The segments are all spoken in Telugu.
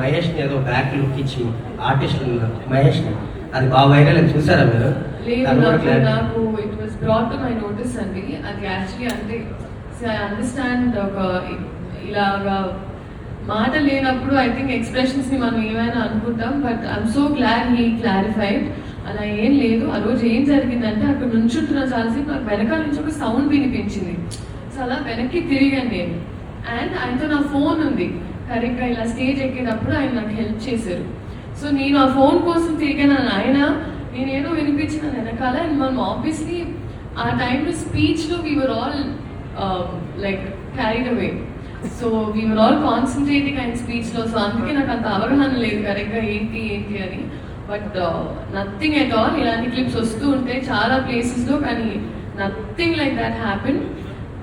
మహేష్ని ఏదో బ్యాక్ లుక్ ఇచ్చి ఆర్టిస్ట్ మహేష్ని అది బాగా వైరల్ అని చూసారా మీరు? నాకు it was brought to my notice అండి. అది యాక్చువల్లీ అంటే ఐ అండర్స్టాండ్ ఒక ఇలాగా మాట లేనప్పుడు ఐ థింక్ ఎక్స్ప్రెషన్స్ ని మనం ఏమైనా అనుకుంటాం, but I'm so glad he clarified. అలా ఏం లేదు. ఆ రోజు ఏం జరిగిందంటే అక్కడ నుంచుంటున్న చాలాసేపు నాకు వెనకాల నుంచి ఒక సౌండ్ వినిపించింది. సో అలా వెనక్కి తిరిగాను నేను. అండ్ ఆయనతో నా ఫోన్ ఉంది. కరెక్ట్గా ఇలా స్టేజ్ ఎక్కేటప్పుడు ఆయన నాకు హెల్ప్ చేశారు. సో నేను ఆ ఫోన్ కోసం తిరిగాను. ఆయన నేనేదో వినిపించిన వెనకాల. అండ్ మనం ఆబ్వియస్లీ ఆ టైంలో స్పీచ్లో we were all like carried away. So we were all concentrating ఆయన స్పీచ్లో. సో అందుకే నాకు అంత అవగాహన లేదు కరెక్ట్గా ఏంటి అని. But nothing at all. ఇలాంటి క్లిప్స్ వస్తూ ఉంటాయి చాలా ప్లేసెస్లో, కానీ nothing like that happen.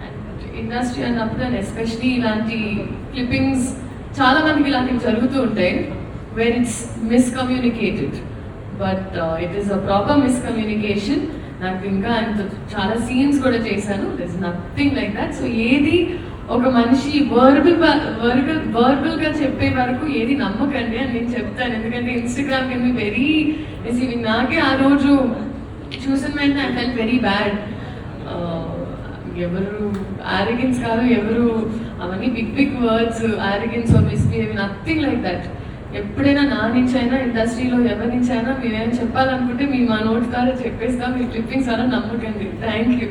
And industry అన్నప్పుడు అండ్ ఎస్పెషలీ ఇలాంటి క్లిప్పింగ్స్ చాలా మందికి ఇలాంటివి జరుగుతూ ఉంటాయి where it's మిస్కమ్యూనికేటెడ్. But it is a proper miscommunication. నాకు ఇంకా అంత చాలా సీన్స్ కూడా చేశాను. It is nothing like that. So ఏది ఒక మనిషి వర్బల్ గా చెప్పే వరకు ఏది నమ్మకండి అని నేను చెప్తాను. ఎందుకంటే Instagram can be very receiving. నాకే ఆ రోజు చూసిన వెంటనే ఐ ఫెల్ట్ వెరీ బ్యాడ్. ఎవరు ఆరోగెన్స్ కాదు, ఎవరు అవన్నీ big words, arrogance or misbehave, nothing like that. ఎప్పుడైనా నా నుంచి అయినా ఇండస్ట్రీలో ఎవరి నుంచి అయినా మీరేం చెప్పాలనుకుంటే మీ మా నోట్స్ ద్వారా చెప్పేస్తాం. మీ క్లిప్పింగ్స్ ద్వారా నమ్మకండి. Thank you.